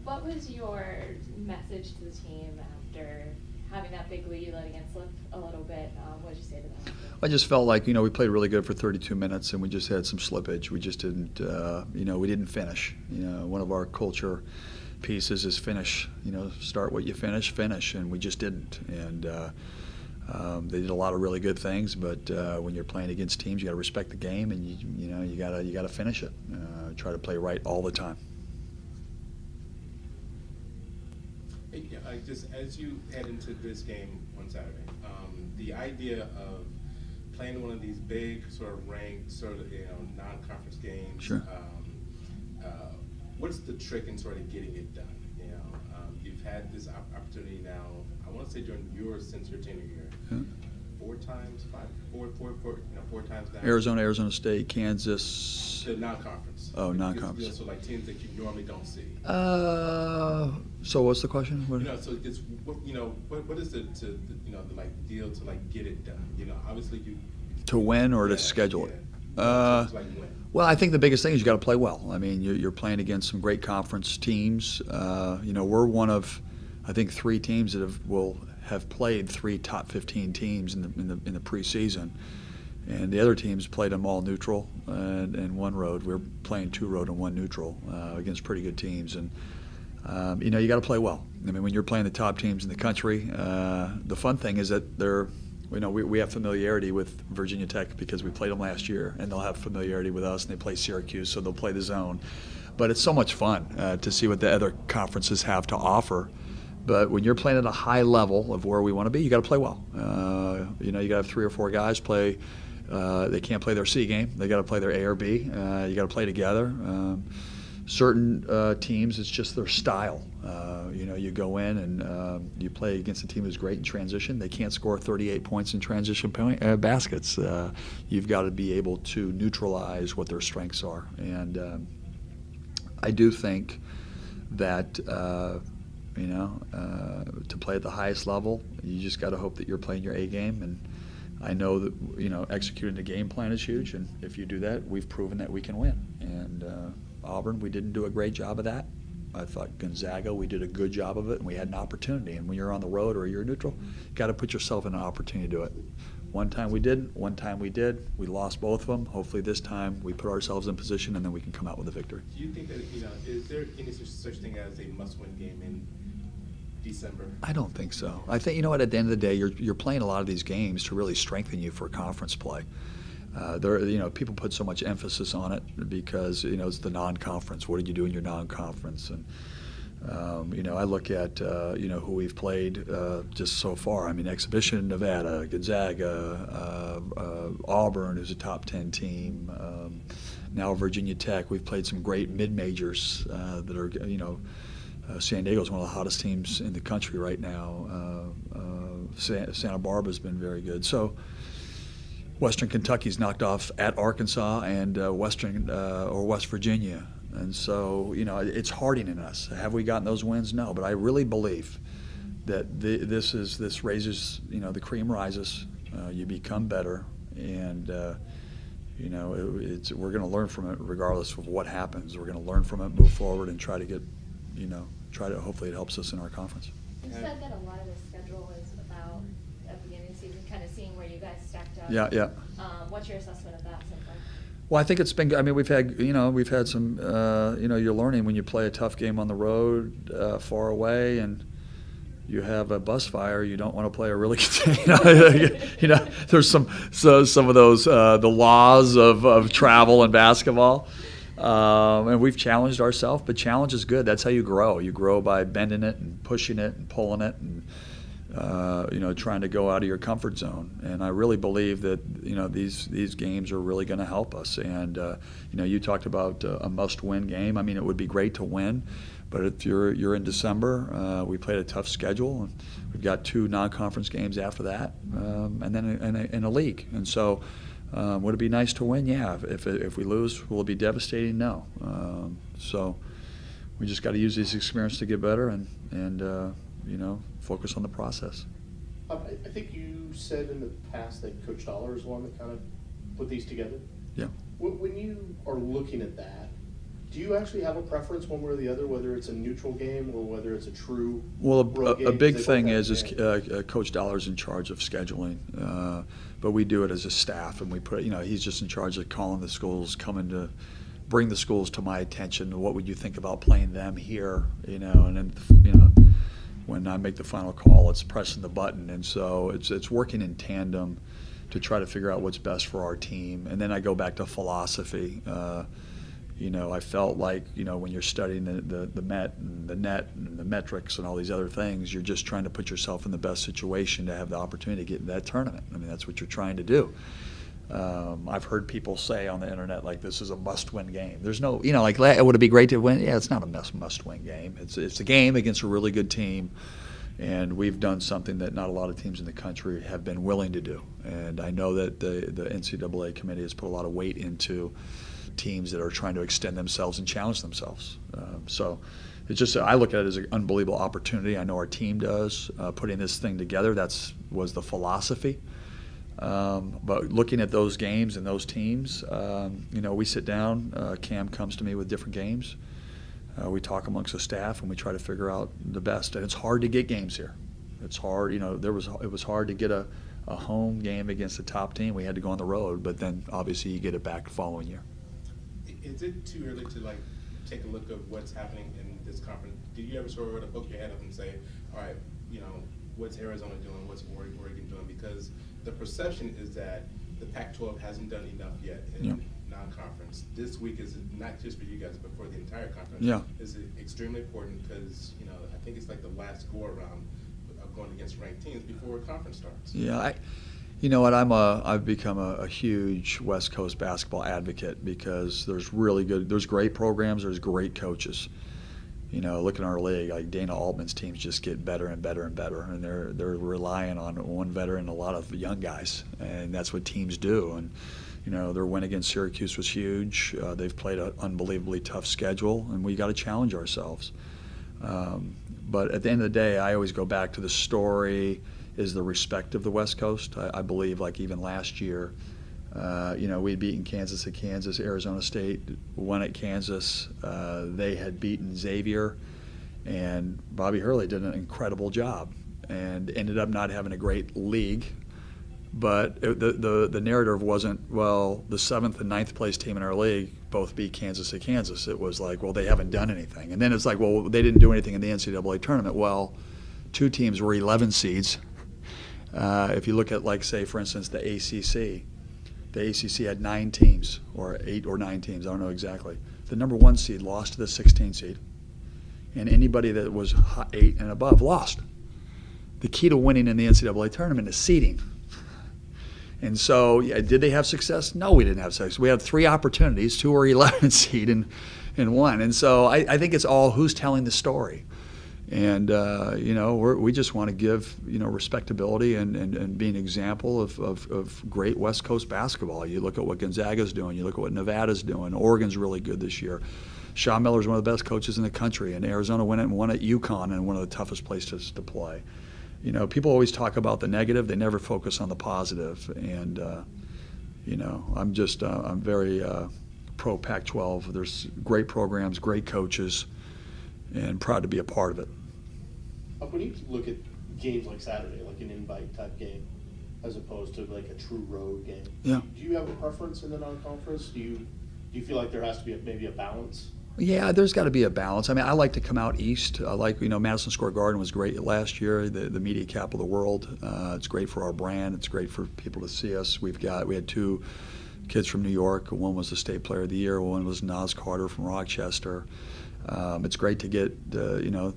What was your message to the team after having that big lead, letting it slip a little bit? What did you say to them? I just felt like, we played really good for 32 minutes, and we just had some slippage. We just didn't, we didn't finish. One of our culture pieces is finish. Start what you finish, and we just didn't. And they did a lot of really good things, but when you're playing against teams, you got to respect the game, and you got to finish it. Try to play right all the time. Just as you head into this game on Saturday, the idea of playing one of these big sort of ranked non-conference games. Sure. What's the trick in sort of getting it done? You've had this opportunity now. I want to say since your tenure here, Yeah. four times now. Arizona State, Kansas. The non-conference. Oh, non-conference. So like teams that you normally don't see. So what's the question? So it's what is it to deal to get it done? Obviously you. To win or to schedule it? Win. Well, I think the biggest thing is you got to play well. I mean, you're playing against some great conference teams. We're one of, I think, 3 teams that will have played 3 top 15 teams in the preseason, and the other teams played them all neutral and 1 road. We're playing 2 road and 1 neutral against pretty good teams, and you got to play well. I mean, when you're playing the top teams in the country, the fun thing is that they're. We have familiarity with Virginia Tech because we played them last year, and they'll have familiarity with us, and they play Syracuse, so they'll play the zone. But it's so much fun to see what the other conferences have to offer. But when you're playing at a high level of where we want to be, you got to play well. You got to have 3 or 4 guys play. They can't play their C game. They got to play their A or B. You got to play together. Certain teams, it's just their style. You go in and you play against a team who's great in transition. They can't score 38 points in transition baskets. You've got to be able to neutralize what their strengths are. And I do think that, to play at the highest level, you just got to hope that you're playing your A game. And I know that, executing the game plan is huge. And if you do that, we've proven that we can win. And Auburn, we didn't do a great job of that. I thought Gonzaga, we did a good job of it, and we had an opportunity. And when you're on the road or you're neutral, you got to put yourself in an opportunity to do it. One time we didn't, one time we did. We lost both of them. Hopefully this time we put ourselves in position, and then we can come out with a victory. Do you think that, is there any such thing as a must-win game in December? I don't think so. I think, at the end of the day, you're playing a lot of these games to really strengthen you for conference play. People put so much emphasis on it because it's the non-conference. What did you do in your non-conference? And I look at who we've played just so far. I mean, exhibition, Nevada, Gonzaga, Auburn, who's a top 10 team. Now Virginia Tech. We've played some great mid-majors that are. San Diego's one of the hottest teams in the country right now. Santa Barbara's been very good. So. Western Kentucky's knocked off at Arkansas and West Virginia, and so it's hardening us. Have we gotten those wins? No, but I really believe that this raises the cream rises. You become better, and we're going to learn from it regardless of what happens. We're going to learn from it, move forward, and try to hopefully it helps us in our conference. You said that a lot of the schedule is about at the beginning of the season, kind of seeing where you guys stacked up. Yeah. What's your assessment of that so far? Well, I think it's been good. I mean, we've had some, you're learning when you play a tough game on the road, far away, and you have a bus fire. You don't want to play a really good. There's some of those the laws of travel and basketball. And we've challenged ourselves, but challenge is good. That's how you grow. You grow by bending it and pushing it and pulling it and trying to go out of your comfort zone. And I really believe that these games are really going to help us. And you talked about a must-win game. I mean, it would be great to win, but if you're in December, we played a tough schedule, and we've got 2 non-conference games after that, and then in a league. And so. Would it be nice to win? Yeah. If we lose, will it be devastating? No. So we just got to use this experience to get better and focus on the process. I think you said in the past that Coach Dollar is one that kind of put these together. Yeah. When you are looking at that, Do you actually have a preference one way or the other, whether it's a neutral game or whether it's a true Well, road game? a big 'Cause they thing both is have- yeah. Coach Dollar's in charge of scheduling, but we do it as a staff, and we put, he's just in charge of calling the schools, coming to bring the schools to my attention. What would you think about playing them here? And then, when I make the final call, it's pressing the button, and so it's working in tandem to try to figure out what's best for our team. And then I go back to philosophy. I felt like, when you're studying the net and the metrics and all these other things, you're just trying to put yourself in the best situation to have the opportunity to get in that tournament. I mean, that's what you're trying to do. I've heard people say on the internet, like, this is a must-win game. There's no, like, would it be great to win? Yeah, it's not a must-win game. It's a game against a really good team, and we've done something that not a lot of teams in the country have been willing to do. And I know that the NCAA committee has put a lot of weight into teams that are trying to extend themselves and challenge themselves. So it's just, I look at it as an unbelievable opportunity. I know our team does. Putting this thing together, was the philosophy. But looking at those games and those teams, we sit down. Cam comes to me with different games. We talk amongst the staff, and we try to figure out the best. And it's hard to get games here. It's hard. It was hard to get a home game against the top team. We had to go on the road, but then obviously you get it back the following year. Is it too early to take a look at what's happening in this conference? Do you ever sort of poke your head up and say, all right, what's Arizona doing? What's Oregon doing? Because the perception is that the Pac-12 hasn't done enough yet in non-conference. This week is not just for you guys, but for the entire conference. Yeah. Is extremely important because I think it's like the last go around of going against ranked teams before a conference starts. Yeah, you know what? I've become a huge West Coast basketball advocate because there's great programs, there's great coaches. Look at our league, like Dana Altman's teams just get better and better and better, and they're relying on one veteran and a lot of young guys, and that's what teams do. And their win against Syracuse was huge. They've played an unbelievably tough schedule, and we got to challenge ourselves. But at the end of the day, I always go back to the story is the respect of the West Coast. I believe, like even last year, we'd beaten Kansas at Kansas, Arizona State won at Kansas. They had beaten Xavier, and Bobby Hurley did an incredible job and ended up not having a great league. But the narrative wasn't, well, the 7th and 9th place team in our league both beat Kansas at Kansas. It was like, well, they haven't done anything. And then it's like, well, they didn't do anything in the NCAA tournament. Well, 2 teams were 11 seeds. If you look at, like, say, for instance, the ACC had 9 teams, or 8 or 9 teams, I don't know exactly. The number 1 seed lost to the 16 seed, and anybody that was 8 and above lost. The key to winning in the NCAA tournament is seeding. And so, did they have success? No, we didn't have success. We had 3 opportunities, 2 were 11 seed and 1. And so I think it's all who's telling the story. And, we just want to give, respectability and be an example of great West Coast basketball. You look at what Gonzaga's doing. You look at what Nevada's doing. Oregon's really good this year. Sean Miller's one of the best coaches in the country. And Arizona went and won at UConn and one of the toughest places to play. People always talk about the negative. They never focus on the positive. And, I'm very pro Pac-12. There's great programs, great coaches, and proud to be a part of it. When you look at games like Saturday, like an invite type game, as opposed to like a true road game, yeah. Do you have a preference in the non-conference? Do you feel like there has to be maybe a balance? Yeah, there's got to be a balance. I mean, I like to come out east. I like, Madison Square Garden was great last year, the media capital of the world. It's great for our brand. It's great for people to see us. We had 2 kids from New York. One was the state player of the year. One was Nas Carter from Rochester. It's great to get the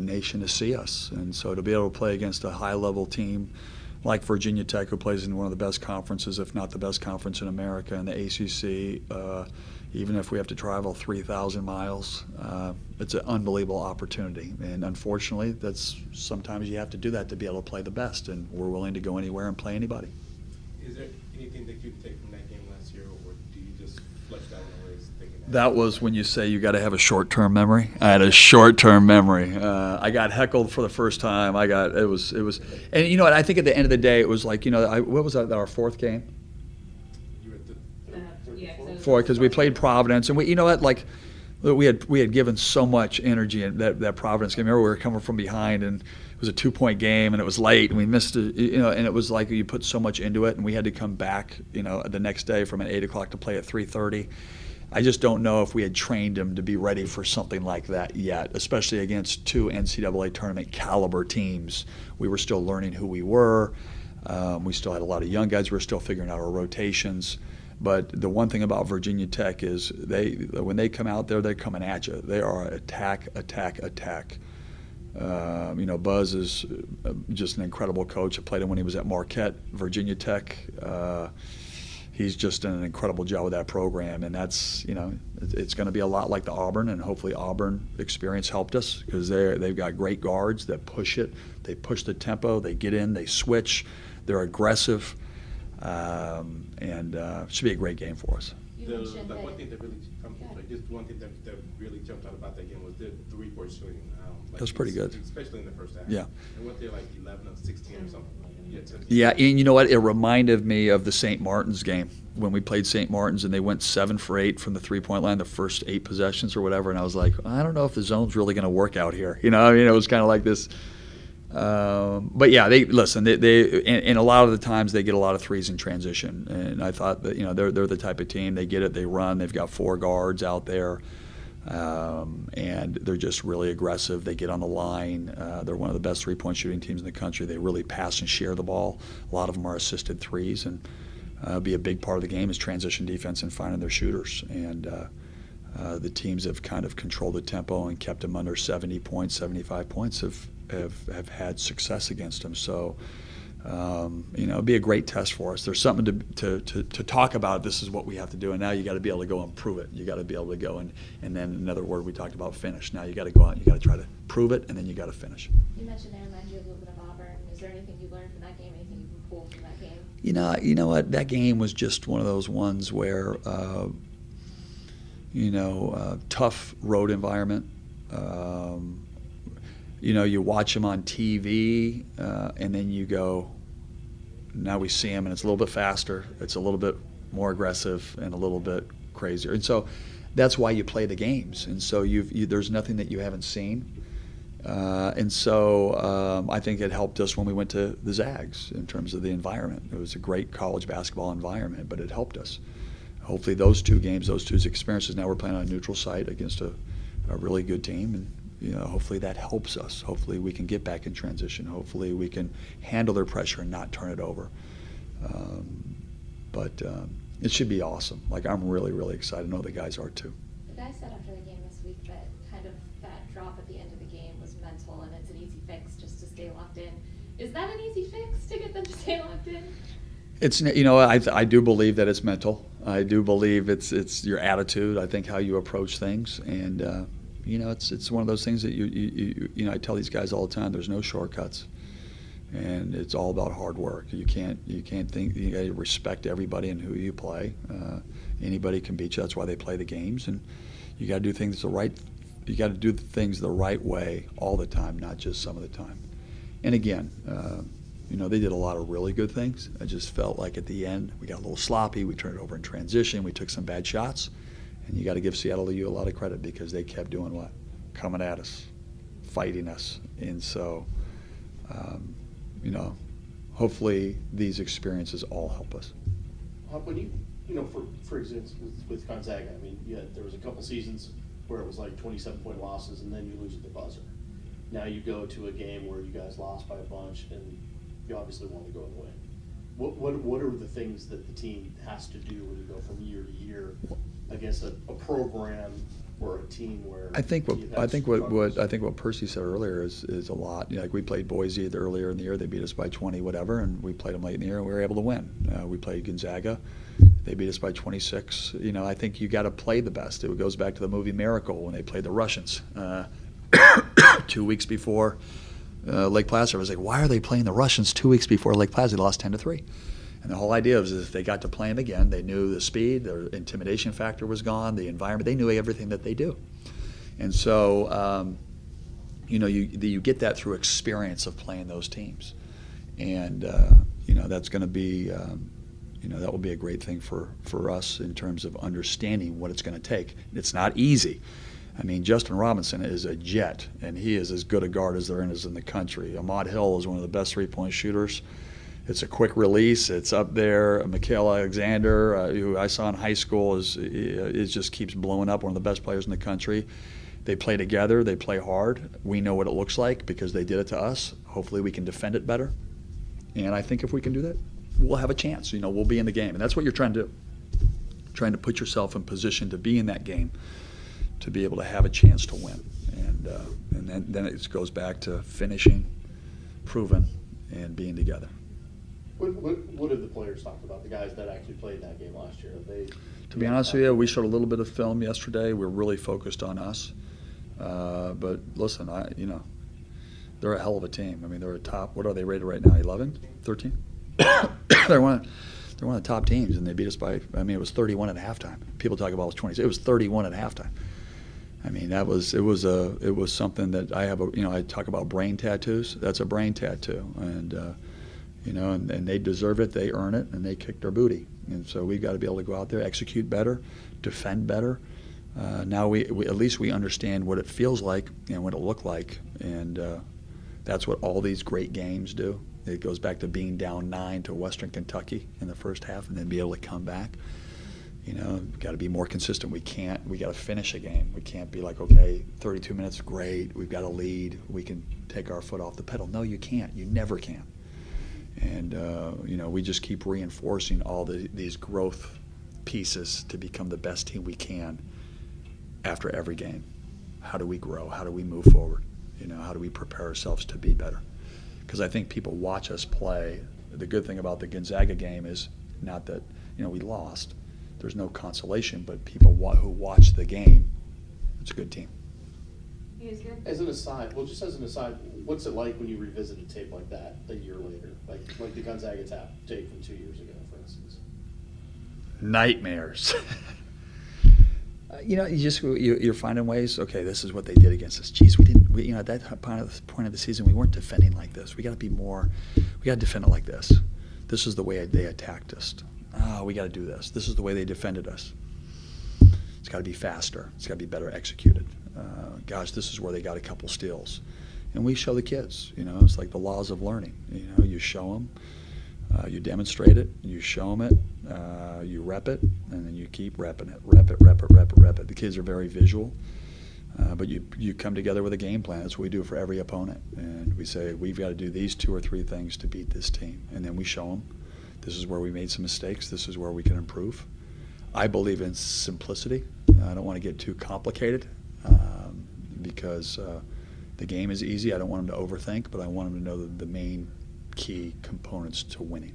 nation to see us, and so to be able to play against a high-level team like Virginia Tech, who plays in one of the best conferences, if not the best conference in America, and the ACC, even if we have to travel 3,000 miles, it's an unbelievable opportunity. And unfortunately, that's sometimes you have to do that to be able to play the best, and we're willing to go anywhere and play anybody. Is there anything that you can take from that game last year, or do you just flush that one away thinking That was when you say you got to have a short-term memory. I had a short-term memory. I got heckled for the first time. It was, and you know what? I think at the end of the day, it was like, what was that? Our 4th game? You were at the Yeah, Because we played Providence, and we, like we had given so much energy in that Providence game. I remember we were coming from behind, and it was a 2-point game, and it was late, and we missed it. And it was like you put so much into it, and we had to come back, the next day from an 8 o'clock to play at 3:30. I just don't know if we had trained him to be ready for something like that yet, especially against 2 NCAA tournament caliber teams. We were still learning who we were. We still had a lot of young guys. We were still figuring out our rotations. But the one thing about Virginia Tech is when they come out there, they're coming at you. They are attack, attack, attack. Buzz is just an incredible coach. I played him when he was at Marquette, Virginia Tech. He's just done an incredible job with that program, and that's it's going to be a lot like the Auburn, and hopefully Auburn experience helped us because they've got great guards that push it, they push the tempo, they get in, they switch, they're aggressive, and it should be a great game for us. One thing that really jumped out about that game was the three-point shooting. That was pretty good, especially in the first half. Yeah, and what they're like 11 of 16 or something. Yeah, and you know what? It reminded me of the St. Martin's game when we played St. Martin's and they went 7 for 8 from the three-point line, the first 8 possessions or whatever, and I was like, I don't know if the zone's really going to work out here. It was kind of like this. But yeah, they and a lot of the times they get a lot of threes in transition, and I thought that they're the type of team, they get it, they run, they've got 4 guards out there. And they're just really aggressive. They get on the line. They're one of the best three-point shooting teams in the country. They really pass and share the ball. A lot of them are assisted threes, and be a big part of the game is transition defense and finding their shooters. And the teams have kind of controlled the tempo and kept them under 70 points, 75 points have had success against them. So it'll be a great test for us. There's something to talk about. This is what we have to do, and now you got to be able to go and prove it. You got to be able to go and then another word we talked about, finish. Now you got to go out and you got to try to prove it, and then you got to finish. You mentioned they remind you a little bit of Auburn. Is there anything you learned from that game? Anything you can pull from that game? You know what? That game was just one of those ones where tough road environment. You watch them on TV, and then you go, now we see them, and it's a little bit faster, it's a little bit more aggressive, and a little bit crazier. And so that's why you play the games. And so there's nothing that you haven't seen. And so I think it helped us when we went to the Zags in terms of the environment. It was a great college basketball environment, but it helped us. Hopefully those 2 games, those 2 experiences, now we're playing on a neutral site against a really good team, and hopefully that helps us. Hopefully we can get back in transition. Hopefully we can handle their pressure and not turn it over. But it should be awesome. Like, I'm really, really excited. I know the guys are too. The guys said after the game this week that kind of that drop at the end of the game was mental, and it's an easy fix just to stay locked in. Is that an easy fix to get them to stay locked in? It's I do believe that it's mental. I do believe it's your attitude. I think how you approach things, and it's one of those things that you I tell these guys all the time. There's no shortcuts, and it's all about hard work. You can't think. You got to respect everybody and who you play. Anybody can beat you. That's why they play the games, and you got to do things the right. You got to do things the right way all the time, not just some of the time. And again, they did a lot of really good things. I just felt like at the end we got a little sloppy. We turned it over in transition. We took some bad shots. And you got to give Seattle U a lot of credit because they kept doing what? Coming at us, fighting us. And so, hopefully these experiences all help us. When for instance, with Gonzaga, there was a couple seasons where it was like 27-point losses and then you lose at the buzzer. Now you go to a game where you guys lost by a bunch and you obviously want to go and win. What are the things that the team has to do when you go from year to year against a program or a team where I think what Percy said earlier is a lot. Like we played Boise earlier in the year, they beat us by 20, whatever, and we played them late in the year and we were able to win. We played Gonzaga, they beat us by 26. I think you got to play the best. It goes back to the movie Miracle when they played the Russians 2 weeks before Lake Placid. I was like, why are they playing the Russians 2 weeks before Lake Placid? They lost 10-3. And the whole idea was if they got to play them again, they knew the speed, their intimidation factor was gone, the environment, they knew everything that they do. And so, you get that through experience of playing those teams. And, that's going to be, that will be a great thing for us in terms of understanding what it's going to take. It's not easy. I mean, Justin Robinson is a jet, and he is as good a guard as there is in the country. Ahmad Hill is one of the best three-point shooters. It's a quick release. It's up there. Mikael Alexander, who I saw in high school, is just keeps blowing up, one of the best players in the country. They play together. They play hard. We know what it looks like because they did it to us. Hopefully we can defend it better. And I think if we can do that, we'll have a chance. You know, we'll be in the game. And that's what you're trying to do, trying to put yourself in position to be in that game, to be able to have a chance to win. And then it goes back to finishing, proving, and being together. What have the players talked about, the guys that actually played that game last year? To be honest with you, we showed a little bit of film yesterday. We're really focused on us. But listen, they're a hell of a team. I mean, they're a top, what are they rated right now, 11, 13? They're one of the top teams, and they beat us by, I mean, it was 31 at halftime. People talk about it was 20. It was 31 at halftime. I mean, it was something that I have, I talk about brain tattoos. That's a brain tattoo. And, and they deserve it, they earn it, and they kick their booty. And so we've got to be able to go out there, execute better, defend better. Now we at least we understand what it feels like and what it looked like, and that's what all these great games do. It goes back to being down 9 to Western Kentucky in the first half and then be able to come back. We've got to be more consistent. We got to finish a game. We can't be like, okay, 32 minutes, great, we've got a lead, we can take our foot off the pedal. No, you can't. You never can. And, we just keep reinforcing all these growth pieces to become the best team we can after every game. How do we grow? How do we move forward? How do we prepare ourselves to be better? Because I think people watch us play. The good thing about the Gonzaga game is not that, we lost. There's no consolation, but people who watch the game, it's a good team. As an aside, what's it like when you revisit a tape like that a year later, like the Gonzaga tape from 2 years ago, for instance? Nightmares. You're finding ways. Okay, this is what they did against us. Geez, at that point of the season, we weren't defending like this. We got to be more. We got to defend it like this. This is the way they attacked us. We got to do this. This is the way they defended us. It's got to be faster. It's got to be better executed. Gosh, this is where they got a couple steals. And we show the kids, it's like the laws of learning. You show them, you demonstrate it, you show them it, you rep it, and then you keep repping it. Rep it. The kids are very visual, but you come together with a game plan. That's what we do for every opponent. And we say, we've got to do these 2 or 3 things to beat this team. And then we show them, this is where we made some mistakes, this is where we can improve. I believe in simplicity. I don't want to get too complicated. Because the game is easy. I don't want them to overthink, but I want them to know the main key components to winning.